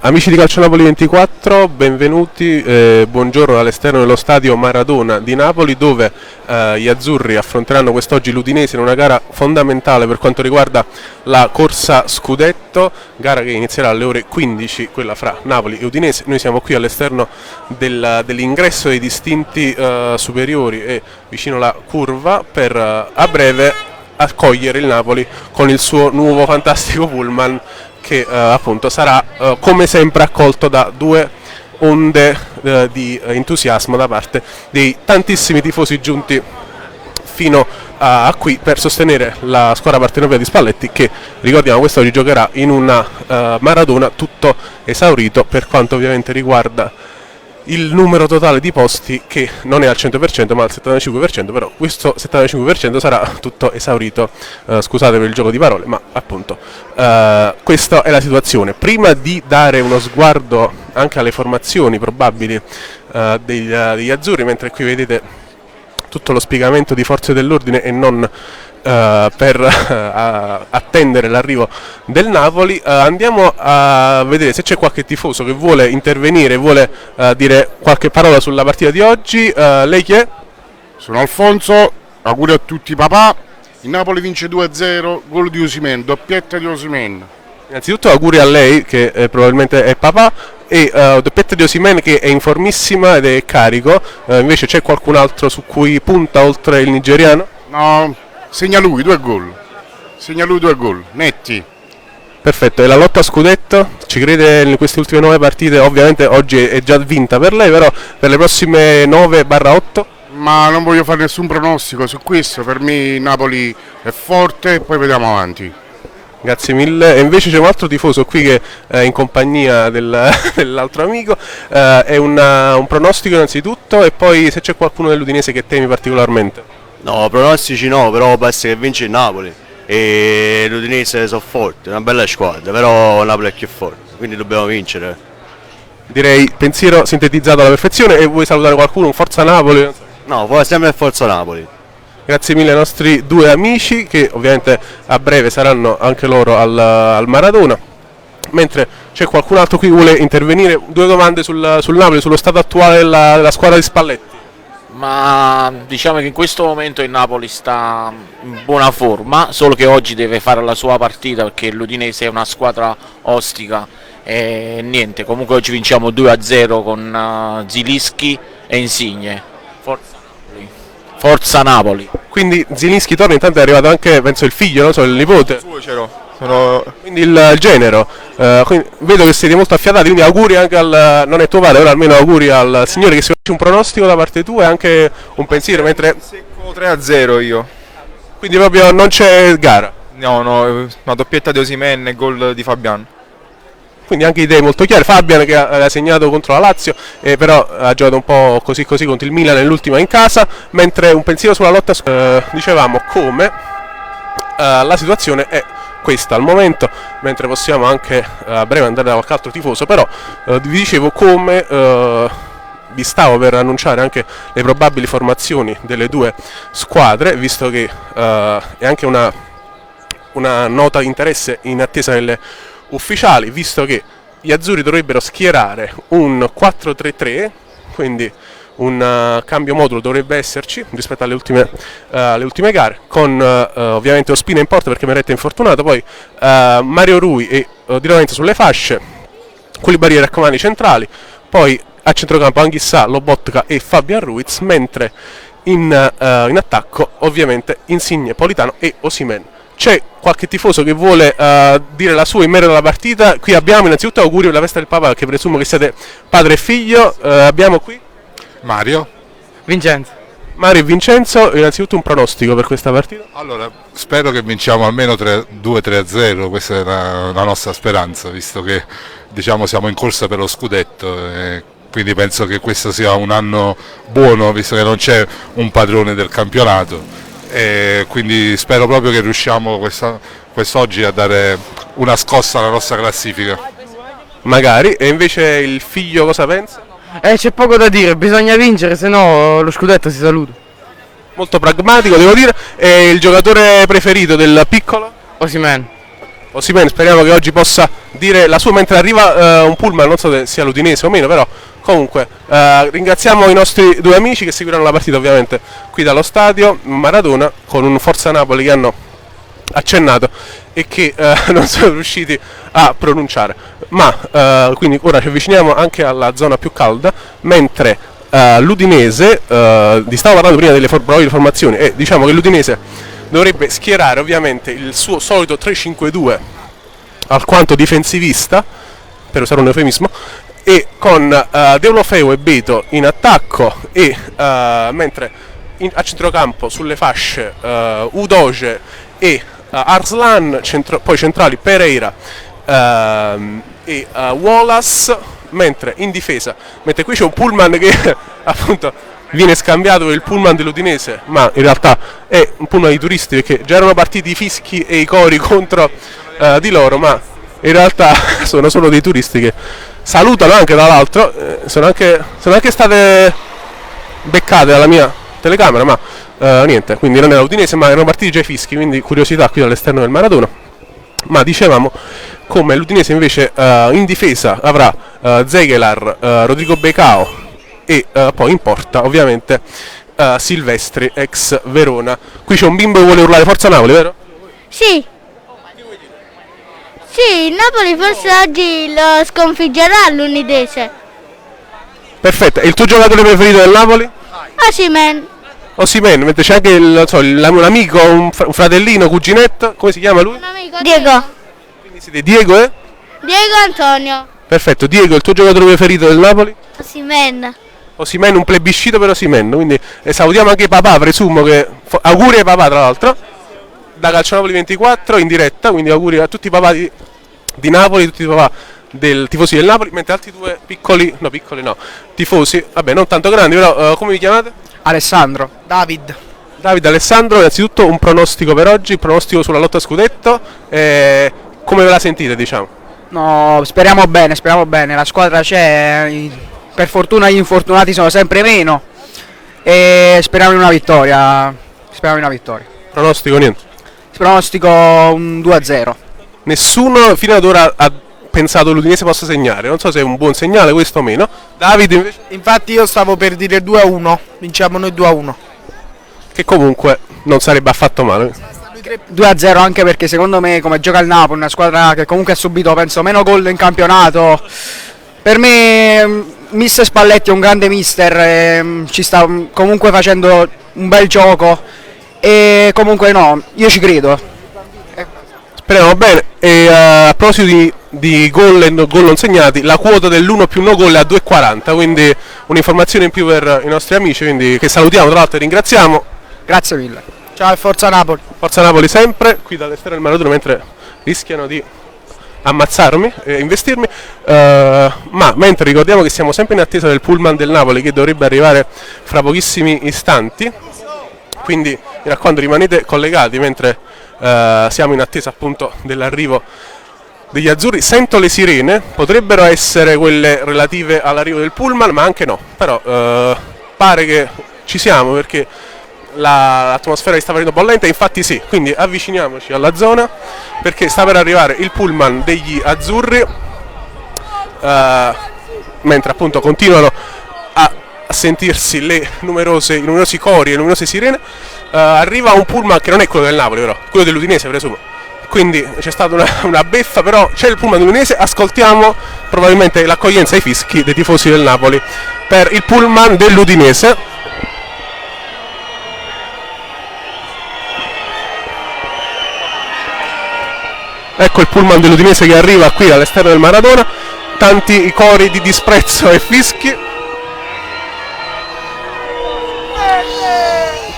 Amici di Calcio Napoli 24, benvenuti, buongiorno all'esterno dello stadio Maradona di Napoli, dove gli azzurri affronteranno quest'oggi l'Udinese in una gara fondamentale per quanto riguarda la corsa scudetto, gara che inizierà alle ore 15, quella fra Napoli e Udinese. Noi siamo qui all'esterno dell'ingresso dei distinti superiori e vicino alla curva per a breve accogliere il Napoli con il suo nuovo fantastico pullman, che appunto sarà come sempre accolto da due onde di entusiasmo da parte dei tantissimi tifosi giunti fino a qui per sostenere la squadra partenopea di Spalletti, che ricordiamo quest'oggi giocherà in una Maradona tutto esaurito per quanto ovviamente riguarda il numero totale di posti, che non è al 100% ma al 75%, però questo 75% sarà tutto esaurito, scusate per il gioco di parole, ma appunto questa è la situazione. Prima di dare uno sguardo anche alle formazioni probabili degli azzurri, mentre qui vedete tutto lo spiegamento di forze dell'ordine e non per attendere l'arrivo del Napoli, andiamo a vedere se c'è qualche tifoso che vuole intervenire, vuole dire qualche parola sulla partita di oggi. Lei chi è? Sono Alfonso, auguri a tutti papà. Il Napoli vince 2-0, gol di Osimhen, doppietta di Osimhen. Innanzitutto auguri a lei, che probabilmente è papà, e doppietta di Osimhen che è in formissima ed è carico. Invece c'è qualcun altro su cui punta oltre il nigeriano? No, segna lui 2 gol. Segna lui 2 gol, netti. Perfetto, e la lotta a scudetto? Ci crede in queste ultime 9 partite? Ovviamente oggi è già vinta per lei, però per le prossime 9/8? Ma non voglio fare nessun pronostico su questo, per me il Napoli è forte e poi vediamo avanti. Grazie mille. E invece c'è un altro tifoso qui che è in compagnia dell'altro amico. È un pronostico innanzitutto, e poi se c'è qualcuno dell'Udinese che temi particolarmente? No, pronostici no, però basta che vince il Napoli e l'Udinese sono forti, è una bella squadra, però il Napoli è più forte, quindi dobbiamo vincere. Direi pensiero sintetizzato alla perfezione. E vuoi salutare qualcuno? Un forza Napoli? No, sempre forza Napoli. Grazie mille ai nostri due amici, che ovviamente a breve saranno anche loro al Maradona. Mentre c'è qualcun altro qui che vuole intervenire, 2 domande sul Napoli, sullo stato attuale della squadra di Spalletti. Ma diciamo che in questo momento il Napoli sta in buona forma, solo che oggi deve fare la sua partita perché l'Udinese è una squadra ostica e niente, comunque oggi vinciamo 2-0 con Zilinski e Insigne. Forza Napoli. Quindi Zilinski torna, intanto è arrivato anche, penso, il figlio, non so, il nipote. Quindi il genero. Quindi vedo che siete molto affiatati, quindi auguri anche non è tuo padre, però almeno auguri al signore. Che si faccia un pronostico da parte tua e anche un pensiero, mentre... Secco 3-0 io. Quindi proprio non c'è gara. No, una doppietta di Osimhen e gol di Fabian. Quindi anche idee molto chiare. Fabian che ha segnato contro la Lazio, però ha giocato un po' così contro il Milan nell'ultima in casa. Mentre un pensiero sulla lotta, dicevamo come la situazione è questa al momento, mentre possiamo anche a breve andare da qualche altro tifoso, però vi dicevo come vi stavo per annunciare anche le probabili formazioni delle due squadre, visto che è anche una nota di interesse in attesa delle ufficiali, visto che gli azzurri dovrebbero schierare un 4-3-3, quindi un cambio modulo dovrebbe esserci rispetto alle ultime gare, con ovviamente Ospina in porta perché Meret è infortunato, poi Mario Rui e Di Lorenzo sulle fasce, Koulibaly e Rachmani centrali, poi a centrocampo Anghissà, Lobotka e Fabian Ruiz, mentre in attacco ovviamente Insigne, Politano e Osimhen. C'è qualche tifoso che vuole dire la sua in merito alla partita? Qui abbiamo innanzitutto auguri per la festa del Papa, perché presumo che siate padre e figlio. Abbiamo qui Mario. Vincenzo. Mario e Vincenzo, innanzitutto un pronostico per questa partita? Allora, spero che vinciamo almeno 2-3-0, questa è la nostra speranza, visto che diciamo siamo in corsa per lo scudetto. quindi penso che questo sia un anno buono visto che non c'è un padrone del campionato, e quindi spero proprio che riusciamo quest'oggi a dare una scossa alla nostra classifica. Magari. E invece il figlio cosa pensa? C'è poco da dire, bisogna vincere, se no lo scudetto si saluta. Molto pragmatico, devo dire. E il giocatore preferito del piccolo? Osimhen. Osimhen, speriamo che oggi possa dire la sua mentre arriva un pullman, non so se sia l'Udinese o meno, però comunque ringraziamo i nostri due amici che seguiranno la partita ovviamente qui dallo stadio Maradona con un Forza Napoli che hanno accennato e che non sono riusciti a pronunciare, ma quindi ora ci avviciniamo anche alla zona più calda, mentre l'Udinese, vi stavo parlando prima delle probabili formazioni, e diciamo che l'Udinese dovrebbe schierare ovviamente il suo solito 3-5-2 alquanto difensivista, per usare un eufemismo, e con Deulofeu e Beto in attacco e mentre a centrocampo sulle fasce Udoge e Arslan, poi centrali Pereira e Wallace, mentre in difesa, mentre qui c'è un pullman che appunto viene scambiato per il pullman dell'Udinese, ma in realtà è un pullman di turisti perché già erano partiti i fischi e i cori contro di loro, ma in realtà sono solo dei turisti che salutano anche dall'altro, sono anche state beccate dalla mia telecamera, ma niente, quindi non era l'Udinese ma erano partiti già i fischi, quindi curiosità qui dall'esterno del Maradona. Ma dicevamo come l'Udinese invece in difesa avrà Zegelar, Rodrigo Becao e poi in porta ovviamente Silvestri ex Verona. Qui c'è un bimbo che vuole urlare Forza Napoli, vero? Sì. Sì, il Napoli forse oggi lo sconfiggerà l'Udinese. Perfetto, e il tuo giocatore preferito del Napoli? Osimhen. Osimhen, mentre c'è anche un amico, un fratellino, cuginetto, come si chiama lui? Un amico Diego. Quindi siete Diego e? Diego Antonio. Perfetto, Diego, il tuo giocatore preferito del Napoli? Osimhen. Osimhen, un plebiscito per Osimhen, quindi salutiamo anche papà, presumo che auguri ai papà tra l'altro da Calcionapoli 24 in diretta, quindi auguri a tutti i papà di Napoli, tutti i papà tifosi del Napoli, mentre altri due piccoli no, tifosi, vabbè non tanto grandi, però come vi chiamate? Alessandro. David. Alessandro, innanzitutto un pronostico per oggi, pronostico sulla lotta a scudetto, come ve la sentite diciamo? No, speriamo bene, la squadra c'è, per fortuna gli infortunati sono sempre meno e speriamo in una vittoria. Pronostico niente? Pronostico un 2-0. Nessuno fino ad ora ha pensato l'Udinese possa segnare, non so se è un buon segnale questo o meno. Davide invece? Infatti io stavo per dire 2-1, vinciamo noi 2-1. Che comunque non sarebbe affatto male. 2-0 anche perché secondo me come gioca il Napoli, una squadra che comunque ha subito penso meno gol in campionato, per me mister Spalletti è un grande mister, ci sta comunque facendo un bel gioco e comunque no, io ci credo. Speriamo bene. E a proposito di gol e gol non segnati, la quota dell'1 più no gol è a 2,40, quindi un'informazione in più per i nostri amici, quindi che salutiamo tra l'altro e ringraziamo. Grazie mille. Ciao e Forza Napoli. Forza Napoli sempre, qui dall'esterno del Maradona mentre rischiano di ammazzarmi e investirmi, ma mentre ricordiamo che siamo sempre in attesa del pullman del Napoli che dovrebbe arrivare fra pochissimi istanti, quindi mi raccomando rimanete collegati mentre siamo in attesa appunto dell'arrivo degli azzurri. Sento le sirene, potrebbero essere quelle relative all'arrivo del pullman ma anche no, però pare che ci siamo perché l'atmosfera sta facendo bollente, infatti sì, quindi avviciniamoci alla zona perché sta per arrivare il pullman degli azzurri, mentre appunto continuano a sentirsi i numerosi cori e le numerose sirene. Arriva un pullman che non è quello del Napoli però, quello dell'Udinese presumo, quindi c'è stata una beffa, però c'è il pullman dell'Udinese, ascoltiamo probabilmente l'accoglienza ai fischi dei tifosi del Napoli per il pullman dell'Udinese. Ecco il pullman dell'Udinese che arriva qui all'esterno del Maradona, tanti i cori di disprezzo e fischi.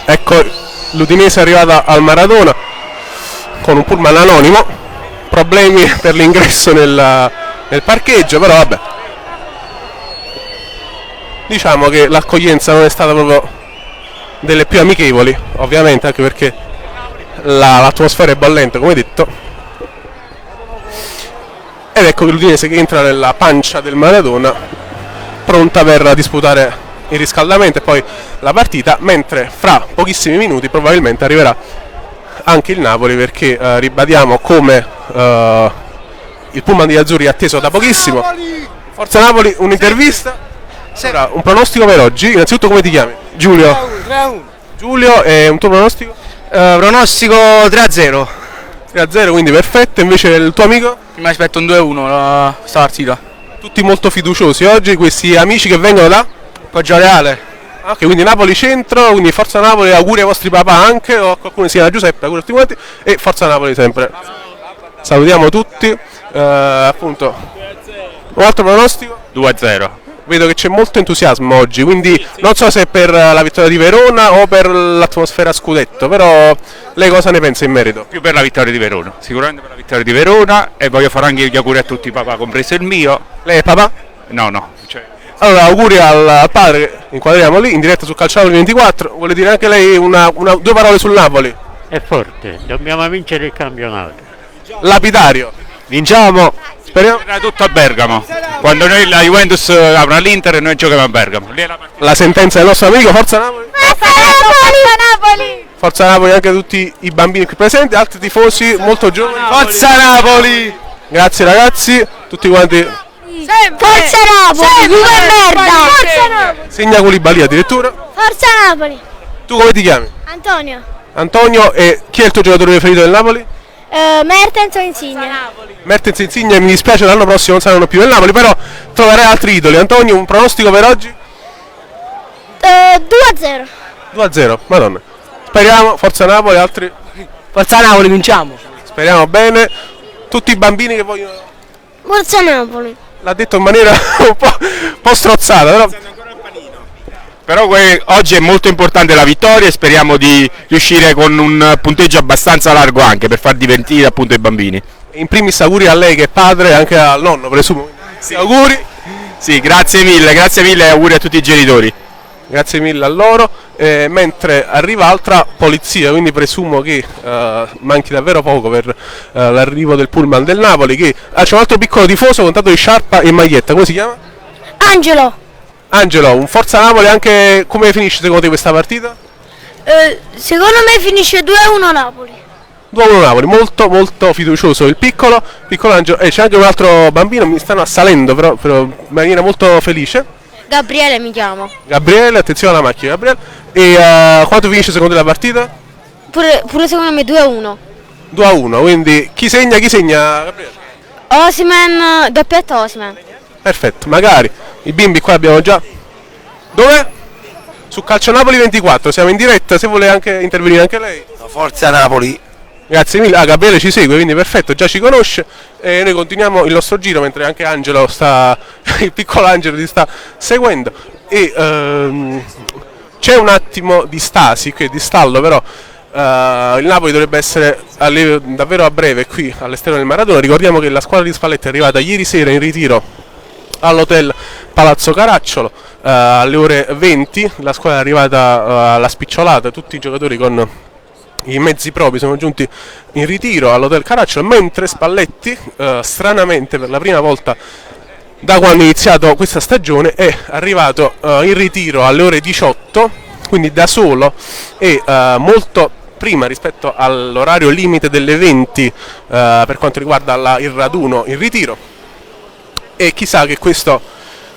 Ecco l'Udinese è arrivata al Maradona con un pullman anonimo, problemi per l'ingresso nel parcheggio, però vabbè. diciamo che l'accoglienza non è stata proprio delle più amichevoli, ovviamente, anche perché l'atmosfera è bollente, come detto. Ed ecco che l'Udinese che entra nella pancia del Maradona, pronta per disputare il riscaldamento e poi la partita, mentre fra pochissimi minuti probabilmente arriverà anche il Napoli, perché ribadiamo come il pullman degli azzurri è atteso da pochissimo. Forza Napoli, un'intervista. Allora, un pronostico per oggi. Innanzitutto, come ti chiami? Giulio. 3-1. Giulio, e un tuo pronostico? Pronostico 3-0. 3-0, quindi perfetto. Invece il tuo amico? Mi aspetto un 2-1 sta partita. Tutti molto fiduciosi oggi, questi amici che vengono da? Poggio Reale. Ok, quindi Napoli centro, quindi Forza Napoli, auguri ai vostri papà anche, o a qualcuno si chiama Giuseppe, auguri a tutti quanti, e Forza Napoli sempre. Salutiamo tutti, appunto. Un altro pronostico? 2-0. Vedo che c'è molto entusiasmo oggi, quindi non so se è per la vittoria di Verona o per l'atmosfera scudetto, però lei cosa ne pensa in merito? Più per la vittoria di Verona, sicuramente per la vittoria di Verona, e voglio fare anche gli auguri a tutti i papà, compreso il mio. Lei è papà? No, Allora, auguri al padre, che inquadriamo lì, in diretta su Calciopoli 24, vuole dire anche lei due parole sul Napoli? È forte, dobbiamo vincere il campionato. Lapidario. Vinciamo. Speriamo. Era tutto a Bergamo. Quando noi la Juventus avrà l'Inter, noi giochiamo a Bergamo. Lì è la partita. La sentenza del nostro amico, Forza Napoli. Napoli! Forza Napoli anche a tutti i bambini qui presenti, altri tifosi molto giovani. Forza Napoli! Grazie ragazzi, tutti quanti. Forza Napoli! Juve merda! Forza Napoli! Segna Koulibaly addirittura. Forza Napoli! Tu come ti chiami? Antonio. Antonio, e chi è il tuo giocatore preferito del Napoli? Mertens o Insigne? Mertens e Insigne, mi dispiace, l'anno prossimo non saranno più del Napoli, però troverai altri idoli. Antonio, un pronostico per oggi? 2-0. 2-0, madonna. Speriamo, Forza Napoli, altri? Forza Napoli, vinciamo. Speriamo bene. Tutti i bambini che vogliono... Forza Napoli. L'ha detto in maniera un po' strozzata, però... Però oggi è molto importante la vittoria e speriamo di riuscire con un punteggio abbastanza largo anche per far divertire appunto i bambini. In primis auguri a lei che è padre e anche al nonno, presumo. Sì. Auguri. Sì, grazie mille e auguri a tutti i genitori. Grazie mille a loro. Mentre arriva altra polizia, quindi presumo che manchi davvero poco per l'arrivo del pullman del Napoli, che c'è un altro piccolo tifoso con tanto di sciarpa e maglietta, come si chiama? Angelo, un Forza Napoli anche. Come finisce secondo te questa partita? Secondo me finisce 2-1 Napoli. 2-1 Napoli, molto molto fiducioso il piccolo Angelo, e c'è anche un altro bambino, mi stanno assalendo però in maniera molto felice. Gabriele mi chiamo. Gabriele, attenzione alla macchina Gabriele. E quanto finisce secondo te la partita? Pure secondo me 2-1. 2-1, quindi chi segna Gabriele? Osimen, doppietta Osimen. Perfetto, magari i bimbi qua abbiamo già. Dove? Su Calcio Napoli 24, siamo in diretta, se vuole anche intervenire anche lei. Forza Napoli. Grazie mille, Gabriele ci segue, quindi perfetto, già ci conosce, e noi continuiamo il nostro giro mentre anche Angelo il piccolo Angelo ti sta seguendo, e c'è un attimo di stasi qui, di stallo, però il Napoli dovrebbe essere davvero a breve qui all'esterno del Maradona. Ricordiamo che la squadra di Spalletti è arrivata ieri sera in ritiro all'hotel Palazzo Caracciolo alle ore 20, la squadra è arrivata alla spicciolata, tutti i giocatori con i mezzi propri sono giunti in ritiro all'hotel Caracciolo, mentre Spalletti stranamente per la prima volta da quando è iniziato questa stagione è arrivato in ritiro alle ore 18, quindi da solo, e molto prima rispetto all'orario limite delle 20 per quanto riguarda il raduno in ritiro. E chissà che questo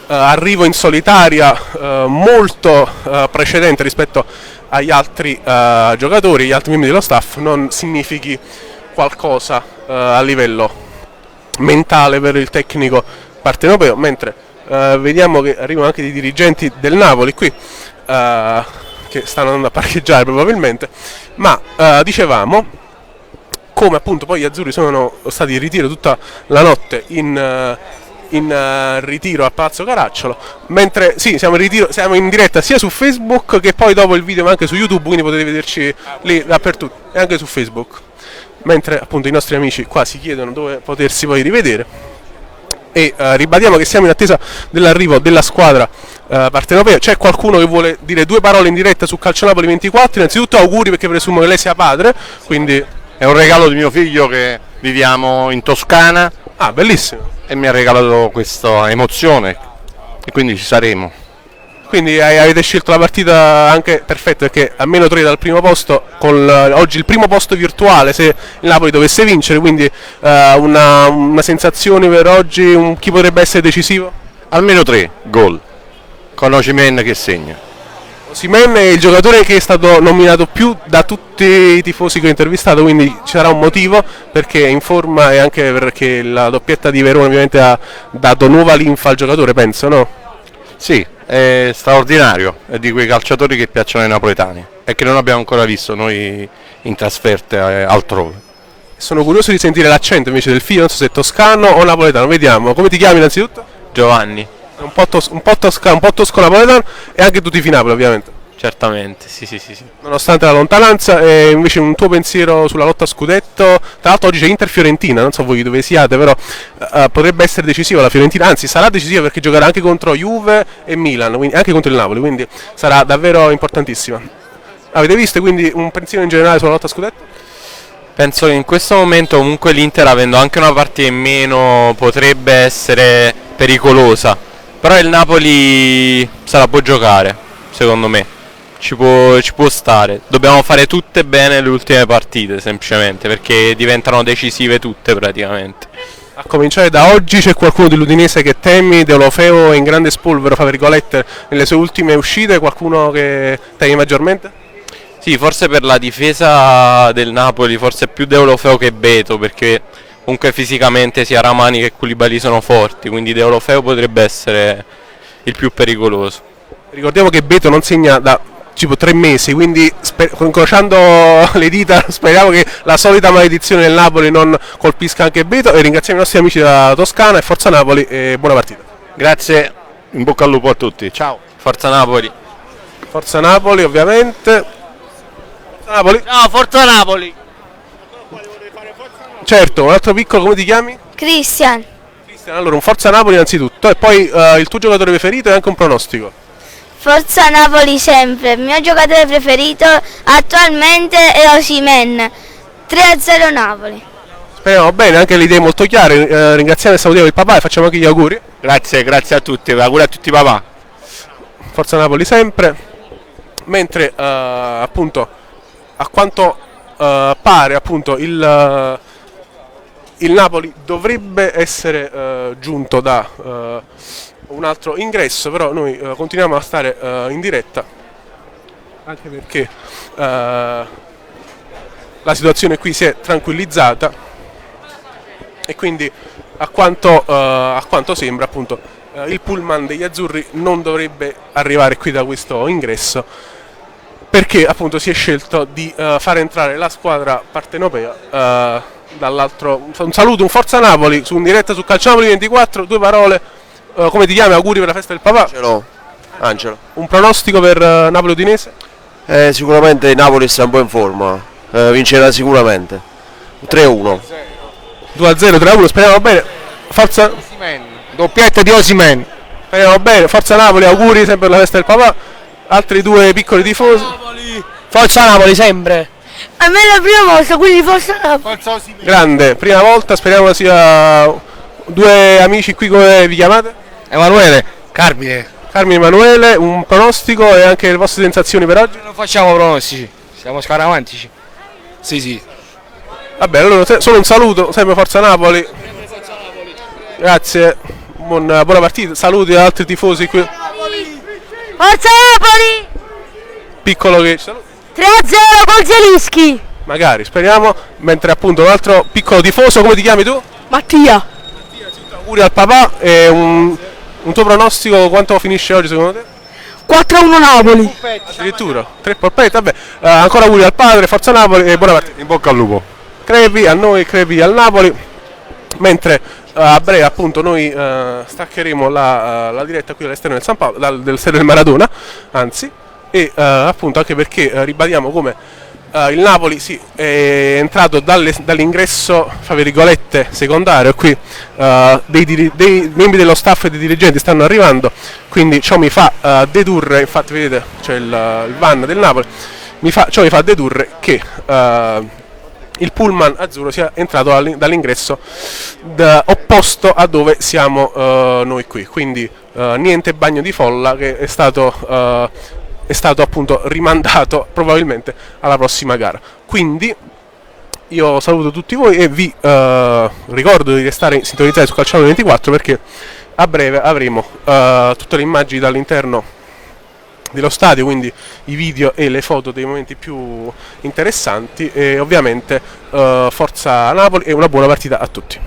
arrivo in solitaria molto precedente rispetto agli altri giocatori, agli altri membri dello staff, non significhi qualcosa a livello mentale per il tecnico partenopeo, mentre vediamo che arrivano anche dei dirigenti del Napoli qui che stanno andando a parcheggiare probabilmente, ma dicevamo come appunto poi gli azzurri sono stati in ritiro tutta la notte in ritiro a Palazzo Caracciolo, mentre sì, siamo in diretta sia su Facebook che poi dopo il video ma anche su YouTube, quindi potete vederci lì dappertutto e anche su Facebook, mentre appunto i nostri amici qua si chiedono dove potersi poi rivedere. e ribadiamo che siamo in attesa dell'arrivo della squadra partenopea. C'è qualcuno che vuole dire due parole in diretta su Calcio Napoli 24? Innanzitutto auguri, perché presumo che lei sia padre, quindi È un regalo di mio figlio, che viviamo in Toscana bellissimo. e mi ha regalato questa emozione e quindi ci saremo. Quindi avete scelto la partita anche perfetta, perché a meno 3 dal primo posto, con oggi il primo posto virtuale se il Napoli dovesse vincere, quindi una sensazione per oggi, chi potrebbe essere decisivo? Almeno 3 gol, con Osimhen che segna. Osimhen è il giocatore che è stato nominato più da tutti i tifosi che ho intervistato, quindi ci sarà un motivo, perché è in forma e anche perché la doppietta di Verona ovviamente ha dato nuova linfa al giocatore, penso, no? Sì, è straordinario, è di quei calciatori che piacciono ai napoletani e che non abbiamo ancora visto noi in trasferte altrove. Sono curioso di sentire l'accento invece del figlio, non so se è toscano o napoletano, vediamo. Come ti chiami innanzitutto? Giovanni, Un po' toscano napoletano, e anche tu tifi Napoli ovviamente. certamente, sì. Nonostante la lontananza, invece un tuo pensiero sulla lotta a scudetto? Tra l'altro oggi c'è Inter-Fiorentina, non so voi dove siate, però potrebbe essere decisiva la Fiorentina, anzi sarà decisiva perché giocherà anche contro Juve e Milan, quindi anche contro il Napoli, quindi sarà davvero importantissima. Avete visto quindi un pensiero in generale sulla lotta a scudetto? Penso che in questo momento comunque l'Inter, avendo anche una partita in meno, potrebbe essere pericolosa, però il Napoli se la può giocare, secondo me. Ci può stare, dobbiamo fare tutte bene le ultime partite semplicemente, perché diventano decisive tutte praticamente. A cominciare da oggi c'è qualcuno dell'Udinese che temi? Deulofeu è in grande spolvero, fra virgolette, nelle sue ultime uscite, qualcuno che temi maggiormente? Sì, forse per la difesa del Napoli, forse più Deulofeu che Beto, perché comunque fisicamente sia Ramani che Koulibaly sono forti, quindi Deulofeu potrebbe essere il più pericoloso. Ricordiamo che Beto non segna da tipo 3 mesi, quindi incrociando le dita speriamo che la solita maledizione del Napoli non colpisca anche Beto, e ringraziamo i nostri amici da Toscana e Forza Napoli e buona partita. Grazie, in bocca al lupo a tutti, ciao. Forza Napoli! Forza Napoli ovviamente. Forza Napoli. Ciao, Forza Napoli! Certo, un altro piccolo, come ti chiami? Cristian. Cristian, allora un Forza Napoli innanzitutto, e poi il tuo giocatore preferito e anche un pronostico. Forza Napoli sempre. Il mio giocatore preferito attualmente è Osimhen. 3-0 Napoli. Speriamo bene, anche le idee molto chiare. Ringraziamo e salutiamo il papà e facciamo anche gli auguri. Grazie a tutti, auguri a tutti papà. Forza Napoli sempre. Mentre appunto a quanto pare appunto il Napoli dovrebbe essere giunto da un altro ingresso, però noi continuiamo a stare in diretta, anche perché la situazione qui si è tranquillizzata e quindi a quanto sembra appunto il pullman degli azzurri non dovrebbe arrivare qui da questo ingresso, perché appunto si è scelto di far entrare la squadra partenopea dall'altro. Un saluto, un Forza Napoli su in diretta su Calcio Napoli 24, due parole. Come ti chiami? Auguri per la festa del papà. Angelo. Un pronostico per Napoli Udinese? Sicuramente il Napoli sta un po' in forma, vincerà sicuramente. 3-1. 2-0, 3-1, speriamo bene. Forza. Doppietta di Osimhen. Speriamo bene, Forza Napoli, auguri sempre per la festa del papà. Altri due piccoli tifosi. Forza Napoli sempre. A me è la prima volta, quindi Forza Napoli. Grande, prima volta, speriamo sia due amici qui. Come vi chiamate? Emanuele. Carmine. Carmine Emanuele, un pronostico e anche le vostre sensazioni per oggi? Non facciamo pronostici, siamo scaramantici. Sì. Vabbè, allora solo un saluto, sempre Forza Napoli. Grazie, buona partita, saluti ad altri tifosi qui. Forza Napoli! Piccolo che 3-0 con Zelinski. magari, speriamo. Mentre appunto un altro piccolo tifoso, come ti chiami tu? Mattia. Auguri al papà e un tuo pronostico, quanto finisce oggi secondo te? 4-1 Napoli. Addirittura 3 polpette, vabbè. Ancora auguri al padre, Forza Napoli e buona partita. In bocca al lupo. Crepi a noi, Crepi al Napoli. Mentre a breve appunto noi staccheremo la diretta qui all'esterno del San Paolo, del stadio del Maradona, anzi, e appunto anche perché ribadiamo come il Napoli sì, è entrato dall'ingresso, fra virgolette, secondario, e qui dei membri dello staff e dei dirigenti stanno arrivando, quindi ciò mi fa dedurre, infatti vedete c'è il van del Napoli, ciò mi fa dedurre che il pullman azzurro sia entrato dall'ingresso opposto a dove siamo noi qui, quindi niente bagno di folla, che è stato appunto rimandato probabilmente alla prossima gara. Quindi io saluto tutti voi e vi ricordo di restare sintonizzati su Calciopoli 24, perché a breve avremo tutte le immagini dall'interno dello stadio, quindi i video e le foto dei momenti più interessanti, e ovviamente forza Napoli e una buona partita a tutti.